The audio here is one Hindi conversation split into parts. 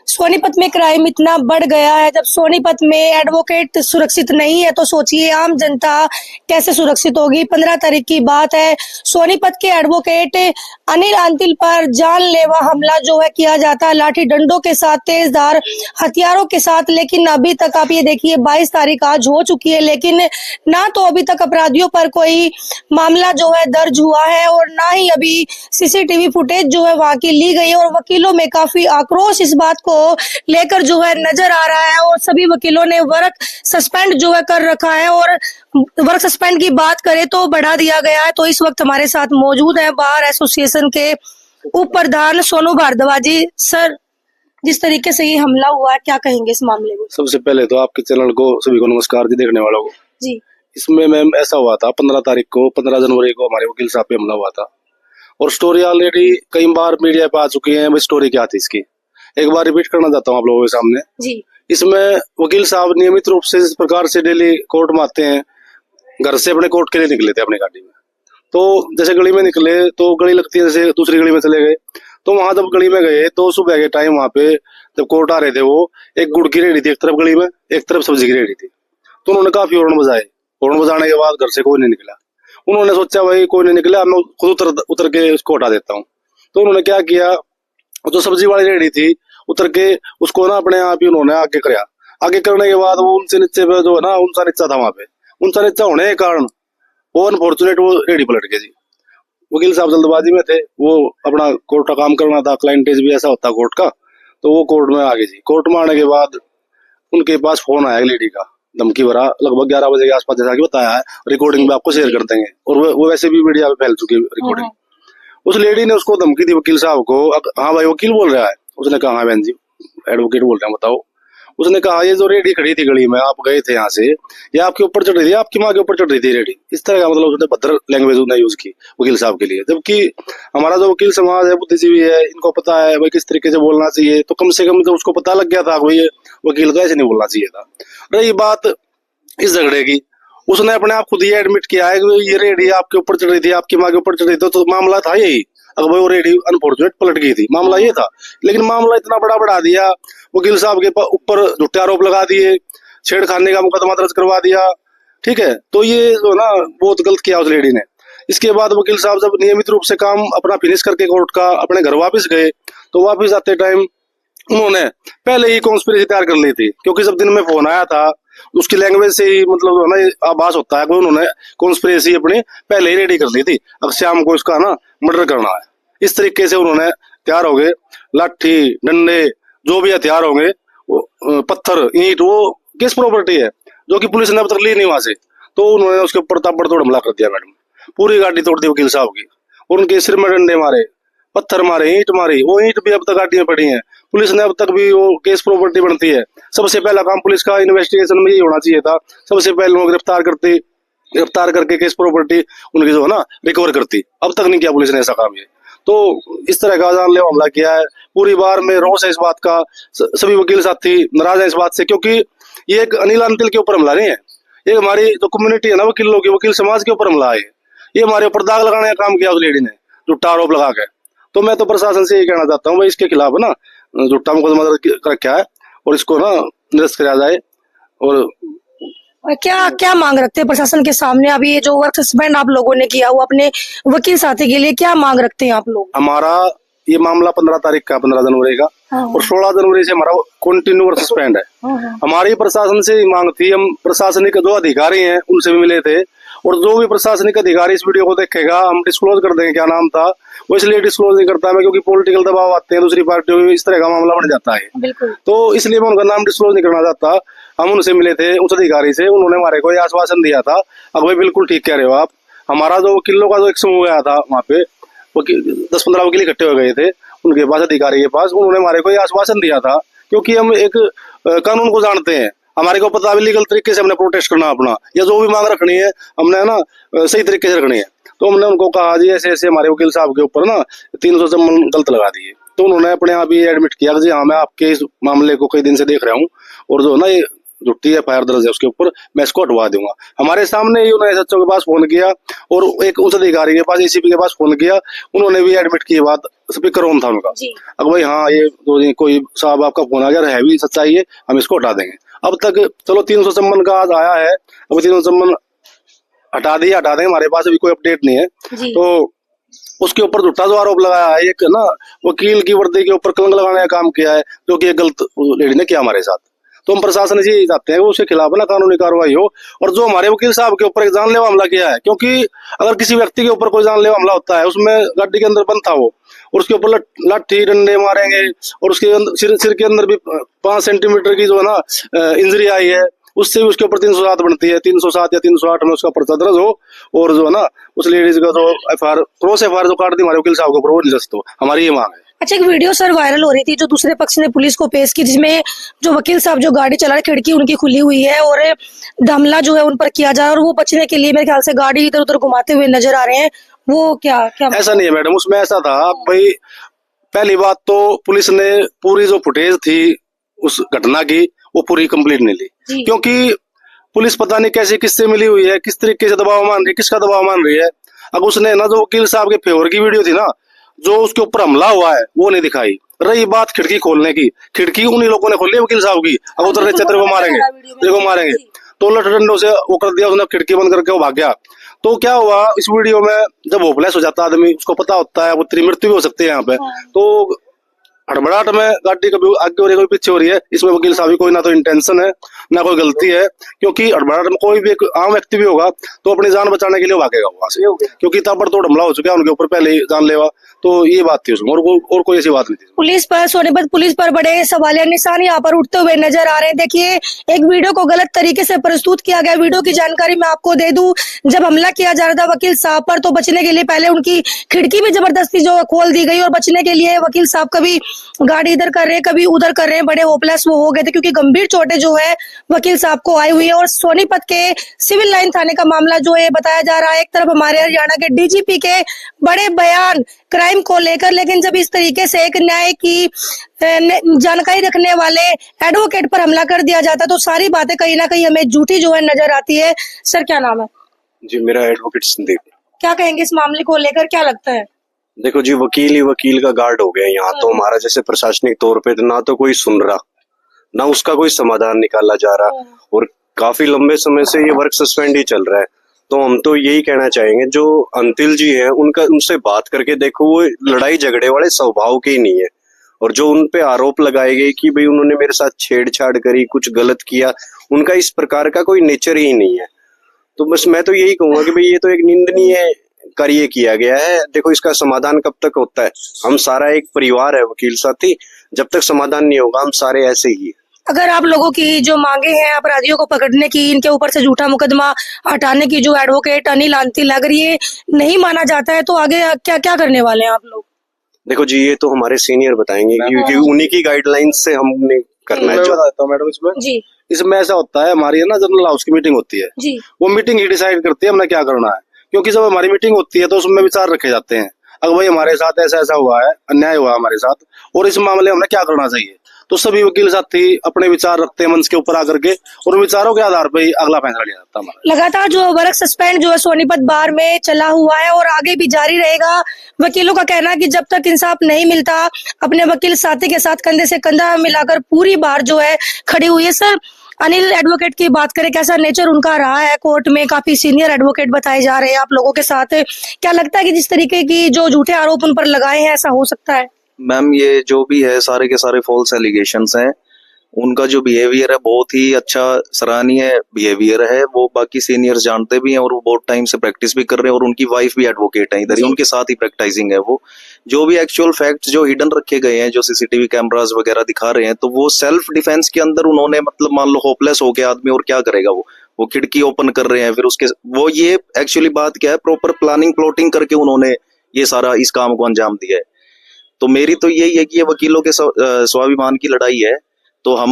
सोनीपत में क्राइम इतना बढ़ गया है। जब सोनीपत में एडवोकेट सुरक्षित नहीं है तो सोचिए आम जनता कैसे सुरक्षित होगी। 15 तारीख की बात है, सोनीपत के एडवोकेट अनिल अंतिल पर जानलेवा हमला जो है किया जाता है लाठी डंडों के साथ, तेजधार हथियारों के साथ। लेकिन अभी तक आप ये देखिए 22 तारीख आज हो चुकी है, लेकिन ना तो अभी तक अपराधियों पर कोई मामला जो है दर्ज हुआ है और ना ही अभी सीसीटीवी फुटेज जो है वहां की ली गई है। और वकीलों में काफी आक्रोश इस बात को लेकर जो है नजर आ रहा है और सभी वकीलों ने वर्क सस्पेंड जो है कर रखा है। और वर्क सस्पेंड की बात करें तो बढ़ा दिया गया है। तो इस वक्त हमारे साथ मौजूद है बार एसोसिएशन के उप प्रधान सोनू भारद्वाज जी। सर, जिस तरीके से ये हमला हुआ है क्या कहेंगे इस मामले में? सबसे पहले तो आपके चैनल को सभी को नमस्कार जी, देखने वालों को जी। इसमें मैम ऐसा हुआ था 15 तारीख को, 15 जनवरी को हमारे वकील साहब पे हमला हुआ था और स्टोरी ऑलरेडी कई बार मीडिया पे आ चुकी है। स्टोरी क्या थी इसकी एक बार रिपीट करना चाहता हूँ आप लोगों के सामने जी। इसमें वकील साहब नियमित रूप से इस प्रकार से डेली कोर्ट में आते हैं। घर से अपने कोर्ट के लिए निकले थे अपनी गाड़ी में, तो जैसे गली में निकले तो गली लगती है, जैसे दूसरी गली में चले गए तो वहां जब गली में गए तो सुबह के टाइम वहां पे जब कोर्ट आ रहे थे वो एक गुड़ की रेहड़ी थी एक तरफ गली में, एक तरफ सब्जी की रेहड़ी थी। तो उन्होंने काफी हॉर्न बजाए। हॉर्न बजाने के बाद घर से कोई नहीं निकला। उन्होंने सोचा भाई कोई नहीं निकला, मैं खुद उतर के उसको हटा देता हूँ। तो उन्होंने क्या किया, जो सब्जी वाली रेहड़ी थी उतर के उसको ना अपने आप ही उन्होंने आगे कराया। आगे करने के बाद वो उनसे नीचे पे जो है ना ऊंचा नीचा था, वहां पे ऊंचा नीचा होने के कारण वो अनफॉर्चुनेट वो रेहड़ी पलट गई जी। वकील साहब जल्दबाजी में थे, वो अपना कोर्ट का काम करना था, क्लाइंटेज भी ऐसा होता कोर्ट का, तो वो कोर्ट में आ गई जी। कोर्ट में आने के बाद उनके पास फोन आया लेडी का, धमकी भरा, लगभग 11 बजे के आसपास, जैसा कि बताया है। रिकॉर्डिंग भी आपको शेयर कर देंगे और वो वैसे भी मीडिया पे फैल चुकी है रिकॉर्डिंग। उस लेडी ने उसको धमकी दी वकील साहब को। हाँ भाई वकील बोल रहा है। उसने कहा हाँ बहन जी एडवोकेट बोल रहे हैं बताओ। उसने कहा ये जो रेडी खड़ी थी गली में, आप गए थे यहाँ से, ये आपके ऊपर चढ़ रही थी, आपकी माँ के ऊपर चढ़ रही थी रेडी। इस तरह का मतलब उसने भद्र लैंग्वेज उसने यूज की वकील साहब के लिए। जबकि हमारा जो वकील समाज है, बुद्धिजीवी है, इनको पता है भाई किस तरीके से बोलना चाहिए। तो कम से कम जब उसको पता लग गया था कोई वकील को ऐसे नहीं बोलना चाहिए था। रही बात इस झगड़े की, उसने अपने आप खुद ये एडमिट किया है कि ये रेडी आपके ऊपर चढ़ रही थी, आपकी माँ के ऊपर चढ़ रही थी। तो मामला था यही, अगर वो रेडी अनफॉर्चुनेट पलट गई थी, मामला ये था। लेकिन मामला इतना बड़ा बढ़ा दिया, वकील साहब के ऊपर झूठे आरोप लगा दिए, छेड़खानी का मुकदमा दर्ज करवा दिया। ठीक है, तो ये जो ना बहुत गलत किया उस लेडी ने। इसके बाद वकील साहब जब नियमित रूप से काम अपना फिनिश करके कोर्ट का अपने घर वापस गए, तो वापस आते टाइम उन्होंने पहले ही कॉन्स्पिरेसी तैयार कर ली थी। क्योंकि जब दिन में फोन आया था उसकी लैंग्वेज से ही मतलब जो है ना आभास होता है कि उन्होंने कॉन्स्पिरेसी अपनी पहले ही रेडी कर ली थी, अब शाम को इसका ना मर्डर करना है। इस तरीके से उन्होंने तैयार हो गए, लाठी डंडे जो भी हथियार होंगे, पत्थर ईंट, वो किस प्रॉपर्टी है जो कि पुलिस ने अब तक ली नहीं वहां से, तो उन्होंने उसके ऊपर ताबड़तोड़ हमला कर दिया। मैडम पूरी गाड़ी तोड़ दी वकील साहब की और उनके सिर में डंडे मारे, पत्थर मारे, ईंट मारी। वो ईंट भी अब तक गाड़ी में पड़ी है। पुलिस ने अब तक भी वो केस प्रॉपर्टी बनती है। सबसे पहला काम पुलिस का इन्वेस्टिगेशन में यही होना चाहिए था, सबसे पहले वो गिरफ्तार करके केस प्रॉपर्टी उनकी जो है ना रिकवर करती। अब तक नहीं किया पुलिस ने ऐसा काम। ये तो इस तरह का जानलेवा हमला किया है। पूरी बार में रोष है इस बात का, सभी वकील साथी नाराज है इस बात से, क्योंकि ये एक अनिल अंतिल के ऊपर हमला नहीं है, ये हमारी जो कम्युनिटी है ना वकीलों की, वकील समाज के ऊपर हमला है। ये हमारे ऊपर दाग लगाने का काम किया उस लेडी ने झूठा आरोप लगा के। तो मैं तो प्रशासन से ये कहना चाहता हूँ भाई इसके खिलाफ है ना झूठा मुकदमा रखा है और इसको ना निरस्त किया जाए। और क्या मांग रखते हैं प्रशासन के सामने? अभी ये जो वर्क सस्पेंड आप लोगों ने किया वो अपने वकील साथी के लिए क्या मांग रखते हैं आप लोग? हमारा ये मामला 15 तारीख का, 15 जनवरी का, और 16 जनवरी से हमारा कंटिन्यू वर्क सस्पेंड है। हमारी प्रशासन से मांग थी, हम प्रशासनिक जो अधिकारी हैं उनसे भी मिले थे, और जो भी प्रशासनिक अधिकारी इस वीडियो को देखेगा हम डिस्क्लोज कर देंगे क्या नाम था। वो इसलिए डिस्क्लोज नहीं करता मैं क्योंकि पॉलिटिकल दबाव आते हैं दूसरी पार्टियों में, इस तरह का मामला बढ़ जाता है। तो इसलिए मैं उनका नाम डिस्क्लोज नहीं करना चाहता। हम उनसे मिले थे, उस अधिकारी से, उन्होंने हमारे को आश्वासन दिया था। अब भाई बिल्कुल ठीक कह रहे हो आप, हमारा जो वकीलों का जो एक समूह आया था वहाँ पे 10-15 वकील इकट्ठे हो गए थे उनके पास, अधिकारी के पास, उन्होंने हमारे को आश्वासन दिया था। क्योंकि हम एक कानून को जानते हैं, हमारे को पता भी लीगल तरीके से हमने प्रोटेस्ट करना अपना, या जो भी मांग रखनी है हमने ना सही तरीके से रखनी है। तो हमने उनको कहा जी ऐसे ऐसे हमारे वकील साहब के ऊपर ना 300 गलत लगा दिए। तो उन्होंने अपने आप ही एडमिट किया कि जी हाँ मैं आपके इस मामले को कई दिन से देख रहा हूँ और जो है ना ये झूठी एफआईआर दर्ज है उसके ऊपर, मैं इसको हटवा दूंगा। हमारे सामने ही उन्होंने एसएचओ के पास फोन किया और एक उच्च अधिकारी के पास, एसीपी के पास फोन किया, उन्होंने भी एडमिट की बात, स्पीकर ऑन था उनका। अब भाई हाँ ये तो कोई साहब आपका फोन आ गया है भी सच्चाई है, हम इसको हटा देंगे। अब तक चलो 300 सम्मन का आज आया है, अब 300 सम्मन हटा देंगे, हमारे पास अभी कोई अपडेट नहीं है। तो उसके ऊपर झूठा जो आरोप लगाया है, एक ना वकील की वर्दी के ऊपर कलंक लगाने का काम किया है, जो कि गलत लेडी ने किया हमारे साथ। तो हम प्रशासन से यही चाहते हैं कि उसके खिलाफ ना कानूनी कार्रवाई हो, और जो हमारे वकील साहब के ऊपर एक जानलेवा हमला किया है, क्योंकि अगर किसी व्यक्ति के ऊपर कोई जानलेवा हमला होता है, उसमें गाड़ी के अंदर बंद था वो, और उसके ऊपर लाठी डंडे मारेंगे, और उसके सिर के अंदर भी 5 सेंटीमीटर की जो है ना इंजरी आई है, उससे भी उसके ऊपर 307 बनती है, 307 या 308 में उसका पर्चा दर्ज हो, और जो है ना उस लेडीज का जो एफआईआर क्रॉस एफआईआर जो काट दी हमारे वकील साहब के ऊपर, वो निरस्त हो, हमारी ये मांग है। अच्छा, एक वीडियो सर वायरल हो रही थी जो दूसरे पक्ष ने पुलिस को पेश की, जिसमें जो वकील साहब जो गाड़ी चला रहे, खिड़की उनकी खुली हुई है और हमला जो है उन पर किया जा रहा है, और वो बचने के लिए मेरे ख्याल से गाड़ी इधर उधर घुमाते हुए नजर आ रहे हैं। वो क्या क्या ऐसा नहीं है मैडम, उसमें ऐसा था भाई, पहली बात तो पुलिस ने पूरी जो फुटेज थी उस घटना की वो पूरी कंप्लीट नहीं ली, क्योंकि पुलिस पता नहीं कैसे किससे मिली हुई है, किस तरीके से दबाव मान रही है, किसका दबाव मान रही है। अब उसने ना जो वकील साहब के फेवर की वीडियो थी ना, जो उसके ऊपर हमला हुआ है वो नहीं दिखाई। रही बात खिड़की खोलने की, खिड़की उन्हीं लोगों ने खोली है वकील साहब की। अब उतर तेरे को मारेंगे, तेरे को मारेंगे, तो लठ डंडों से वो कर दिया उसने, खिड़की बंद करके वो भाग गया। तो क्या हुआ इस वीडियो में, जब होपलेस हो जाता आदमी, उसको पता होता है वो तेरी मृत्यु भी हो सकती है यहाँ पे, तो हड़बड़ाहट में गाड़ी कभी आगे हो रही है, कभी पीछे हो रही है। इसमें वकील साहब की कोई ना तो इंटेंशन है ना कोई गलती है, क्योंकि हड़बड़ाहट में कोई भी एक आम व्यक्ति भी होगा तो अपनी जान बचाने के लिए भागेगा वहां से, क्योंकि ताबड़तोड़ हमला हो चुका है उनके ऊपर पहले ही जानलेवा। तो ये बात थी उसमें, और कोई ऐसी बात नहीं थी। पुलिस पर, सोनीपत पुलिस पर बड़े सवालिया निशान यहाँ पर उठते हुए नजर आ रहे हैं। देखिए, एक वीडियो को गलत तरीके से प्रस्तुत किया गया। वीडियो की जानकारी मैं आपको दे दूं, जब हमला किया जा रहा था वकील साहब पर, तो बचने के लिए पहले उनकी खिड़की भी जबरदस्ती जो खोल दी गई, और बचने के लिए वकील साहब कभी गाड़ी इधर कर रहे हैं, कभी उधर कर रहे हैं, बड़े होपलेस वो हो गए थे, क्योंकि गंभीर चोटें जो है वकील साहब को आई हुई है। और सोनीपत के सिविल लाइन थाने का मामला जो है बताया जा रहा है। एक तरफ हमारे हरियाणा के डीजीपी के बड़े बयान क्राइम को लेकर, लेकिन जब इस तरीके से एक न्याय की जानकारी रखने वाले एडवोकेट पर हमला कर दिया जाता है, तो सारी बातें कहीं ना कहीं हमें झूठी जो है नजर आती है। सर क्या नाम है? जी मेरा एडवोकेट संदीप। क्या कहेंगे इस मामले को लेकर, क्या लगता है? देखो जी, वकील ही वकील का गार्ड हो गया यहाँ तो। हमारा जैसे प्रशासनिक तौर पे ना तो कोई सुन रहा, ना उसका कोई समाधान निकाला जा रहा, और काफी लंबे समय से ये वर्क सस्पेंड ही चल रहा है। तो हम तो यही कहना चाहेंगे, जो अंतिल जी हैं उनसे बात करके देखो, वो लड़ाई झगड़े वाले स्वभाव के ही नहीं है। और जो उन पे आरोप लगाए गए कि भाई उन्होंने मेरे साथ छेड़छाड़ करी, कुछ गलत किया, उनका इस प्रकार का कोई नेचर ही नहीं है। तो बस मैं तो यही कहूंगा कि भाई ये तो एक निंदनीय कार्य किया गया है। देखो इसका समाधान कब तक होता है, हम सारा एक परिवार है वकील साथी, जब तक समाधान नहीं होगा हम सारे ऐसे ही। अगर आप लोगों की जो मांगे हैं अपराधियों को पकड़ने की, इनके ऊपर से झूठा मुकदमा हटाने की, जो एडवोकेट अनिल अंतिल, अगर ये नहीं माना जाता है तो आगे क्या क्या करने वाले हैं आप लोग? देखो जी, ये तो हमारे सीनियर बताएंगे, क्योंकि उन्हीं की गाइडलाइंस से हमने करना है। मैं बताता हूँ मैडम, इसमें ऐसा होता है, हमारी है ना जनरल हाउस की मीटिंग होती है जी, वो मीटिंग ही डिसाइड करती है हमने क्या करना है। क्योंकि जब हमारी मीटिंग होती है तो उसमें विचार रखे जाते हैं, अगर भाई हमारे साथ ऐसा ऐसा हुआ है, अन्याय हुआ हमारे साथ, और इस मामले में हमें क्या करना चाहिए, तो सभी वकील साथी अपने विचार रखते हैं मंच के ऊपर आकर के, और उन विचारों के आधार पर ही अगला फैसला लिया जाता है हमारा। लगातार जो वर्क सस्पेंड जो है सोनीपत बार में चला हुआ है और आगे भी जारी रहेगा। वकीलों का कहना है कि जब तक इंसाफ नहीं मिलता, अपने वकील साथी के साथ कंधे से कंधा मिलाकर पूरी बार जो है खड़ी हुई है। सर, अनिल एडवोकेट की बात करें, कैसा नेचर उनका रहा है कोर्ट में? काफी सीनियर एडवोकेट बताए जा रहे हैं आप लोगों के साथ। क्या लगता है कि जिस तरीके की जो झूठे आरोप उन पर लगाए हैं, ऐसा हो सकता है? मैम, ये जो भी है सारे के सारे फॉल्स एलिगेशंस हैं। उनका जो बिहेवियर है बहुत ही अच्छा, सराहनीय बिहेवियर है। वो बाकी सीनियर्स जानते भी हैं और वो बहुत टाइम से प्रैक्टिस भी कर रहे हैं, और उनकी वाइफ भी एडवोकेट है इधर ही, उनके साथ ही प्रैक्टिसिंग है वो। जो भी एक्चुअल फैक्ट्स जो हिडन रखे गए हैं, जो सीसीटीवी कैमरास वगैरह दिखा रहे हैं, तो वो सेल्फ डिफेंस के अंदर उन्होंने, मतलब मान लो होपलेस हो गया आदमी और क्या करेगा वो खिड़की ओपन कर रहे हैं, फिर उसके वो ये एक्चुअली बात क्या है, प्रॉपर प्लानिंग प्लॉटिंग करके उन्होंने ये सारा इस काम को अंजाम दिया है। तो मेरी तो यही है कि ये वकीलों के स्वाभिमान की लड़ाई है, तो हम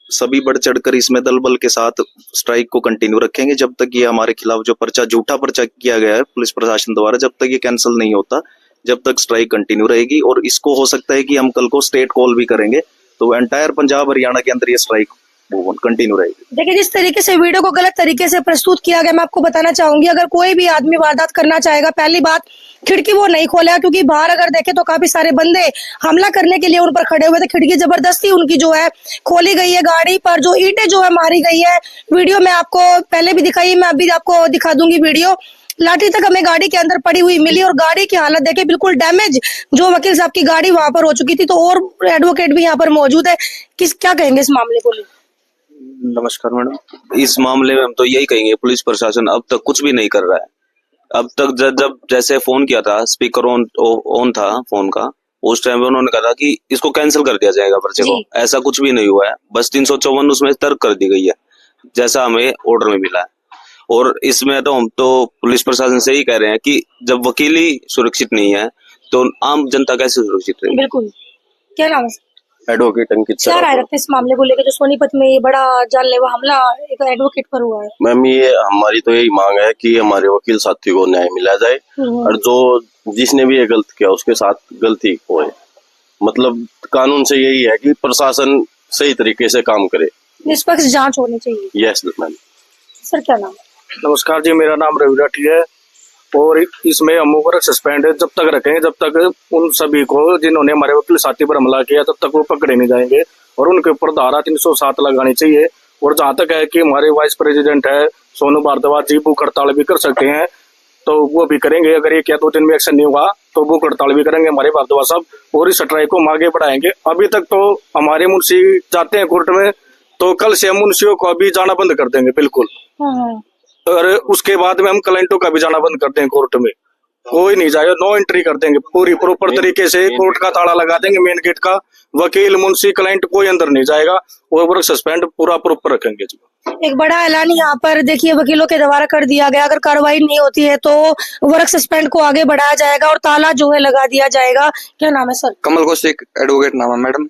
सभी बढ़ चढ़कर इसमें दल बल के साथ स्ट्राइक को कंटिन्यू रखेंगे जब तक ये हमारे खिलाफ जो पर्चा, झूठा पर्चा किया गया है पुलिस प्रशासन द्वारा, जब तक ये कैंसिल नहीं होता, जब तक स्ट्राइक कंटिन्यू रहेगी। और इसको हो सकता है कि हम कल को स्टेट कॉल भी करेंगे, तो एंटायर पंजाब हरियाणा के अंदर ये स्ट्राइक वो कंटिन्यू रहेगी। देखिए, जिस तरीके से वीडियो को गलत तरीके से प्रस्तुत किया गया, मैं आपको बताना चाहूंगी, अगर कोई भी आदमी वारदात करना चाहेगा, पहली बात खिड़की वो नहीं खोलेगा, क्योंकि बाहर अगर देखे तो काफी सारे बंदे हमला करने के लिए उन पर खड़े हुए थे। खिड़की जबरदस्ती उनकी जो है खोली गई है, गाड़ी पर जो ईंटें जो है मारी गई है। वीडियो में आपको पहले भी दिखाई, मैं अभी आपको दिखा दूंगी वीडियो। लाठी तक हमें गाड़ी के अंदर पड़ी हुई मिली और गाड़ी की हालत देखे बिल्कुल डैमेज, जो वकील साहब की गाड़ी वहां पर हो चुकी थी। तो और एडवोकेट भी यहाँ पर मौजूद है, क्या कहेंगे इस मामले को लेकर? नमस्कार मैडम, इस मामले में हम तो यही कहेंगे पुलिस प्रशासन अब तक कुछ भी नहीं कर रहा है। अब तक जब जैसे फोन किया था, स्पीकर ऑन था फोन का, उस टाइम पे उन्होंने कहा कि इसको कैंसिल कर दिया जाएगा पर्चे को। ऐसा कुछ भी नहीं हुआ है, बस 354 उसमें तर्क कर दी गई है जैसा हमें ऑर्डर में मिला है। और इसमें तो हम तो पुलिस प्रशासन से ही कह रहे हैं कि जब वकील ही सुरक्षित नहीं है तो आम जनता कैसे सुरक्षित रहेगी। बिल्कुल। क्या नाम है? एडवोकेट अंकित क्या राय रखते हैं इस मामले को लेकर, जो सोनीपत में ये बड़ा जानलेवा हमला एक एडवोकेट पर हुआ है? मैम, ये हमारी तो यही मांग है कि हमारे वकील साथी को न्याय मिला जाए और जो जिसने भी ये गलत किया उसके साथ गलती होए। मतलब कानून से यही है कि प्रशासन सही तरीके से काम करे, निष्पक्ष जांच होनी चाहिए। Yes ma'am. सर क्या नाम है? नमस्कार जी, मेरा नाम रवि राठी है और इसमें हम वर्क सस्पेंड जब तक रखेंगे जब तक उन सभी को जिन्होंने हमारे वकील साथी पर हमला किया तब तक वो पकड़े नहीं जाएंगे और उनके ऊपर धारा 307 लगानी चाहिए। और जहां तक है कि हमारे वाइस प्रेसिडेंट है सोनू भारद्वाज जी, भूख हड़ताल भी कर सकते हैं तो वो भी करेंगे। अगर एक या 2 दिन में एक्शन नहीं हुआ तो भूख हड़ताल भी करेंगे हमारे भारद्वाज साहब और इस स्ट्राइक को हम आगे बढ़ाएंगे। अभी तक तो हमारे मुंशी जाते हैं कोर्ट में, तो कल से हम मुंशियों को अभी जाना बंद कर देंगे बिल्कुल। और उसके बाद में हम क्लाइंटों का भी जाना बंद कर देंगे कोर्ट में, कोई नहीं जाएगा, नो एंट्री कर देंगे पूरी प्रॉपर तरीके से, कोर्ट का ताला लगा देंगे मेन गेट का, वकील मुंशी क्लाइंट कोई अंदर नहीं जाएगा और वर्क सस्पेंड पूरा प्रॉपर रखेंगे जी। एक बड़ा ऐलान यहाँ पर देखिए वकीलों के द्वारा कर दिया गया, अगर कार्रवाई नहीं होती है तो वर्क सस्पेंड को आगे बढ़ाया जाएगा और ताला जो है लगा दिया जाएगा। क्या नाम है सर? कमल कौशिक एडवोकेट नाम है मैडम।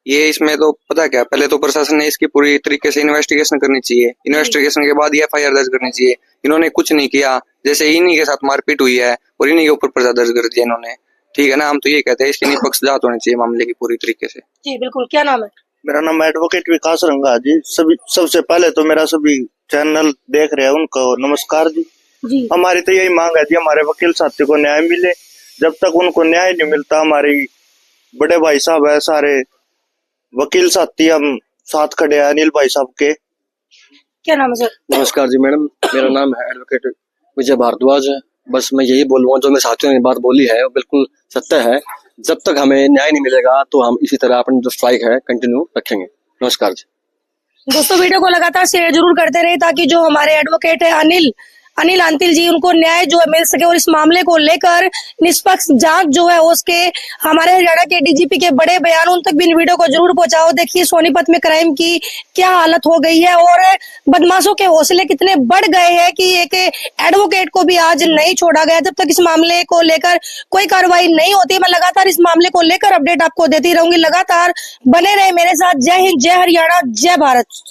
ये इसमें तो पता क्या, पहले तो प्रशासन ने इसकी पूरी तरीके से इन्वेस्टिगेशन करनी चाहिए, इन्वेस्टिगेशन के बाद एफआईआर दर्ज करनी चाहिए। इन्होंने कुछ नहीं किया, जैसे इन्हीं के साथ मारपीट हुई है और इन्हीं के ऊपर पर्चा दर्ज कर दिया इन्होंने। ठीक है ना, हम तो ये कहते हैं इसकी निष्पक्ष जांच होनी चाहिए मामले की पूरी तरीके से। जी बिल्कुल। क्या नाम है? मेरा नाम एडवोकेट विकास रंगा जी। सबसे पहले तो मेरा सभी चैनल देख रहे हैं उनको नमस्कार जी। हमारी तो यही मांग है जी, हमारे वकील साथी को न्याय मिले। जब तक उनको न्याय नहीं मिलता, हमारी बड़े भाई साहब है सारे वकील साथी, हम साथ खड़े हैं अनिल भाई साहब के। क्या नाम है सर? नमस्कार जी मैडम, मेरा नाम है एडवोकेट विजय भारद्वाज है। बस मैं यही बोलूँगा, जो मेरे साथियों ने बात बोली है वो बिल्कुल सत्य है। जब तक हमें न्याय नहीं मिलेगा तो हम इसी तरह अपनी जो स्ट्राइक है कंटिन्यू रखेंगे। नमस्कार जी। दोस्तों, वीडियो को लगातार शेयर जरूर करते रहे ताकि जो हमारे एडवोकेट है अनिल अंतिल जी, उनको न्याय जो है मिल सके और इस मामले को लेकर निष्पक्ष जांच जो है उसके हमारे हरियाणा के डीजीपी के बड़े बयान उन तक भी इन वीडियो को जरूर पहुंचाओ। देखिए सोनीपत में क्राइम की क्या हालत हो गई है और बदमाशों के हौसले कितने बढ़ गए हैं कि एक एडवोकेट को भी आज नहीं छोड़ा गया। जब तक इस मामले को लेकर कोई कार्रवाई नहीं होती, मैं लगातार इस मामले को लेकर अपडेट आपको देती रहूंगी। लगातार बने रहे मेरे साथ। जय हिंद, जय हरियाणा, जय भारत।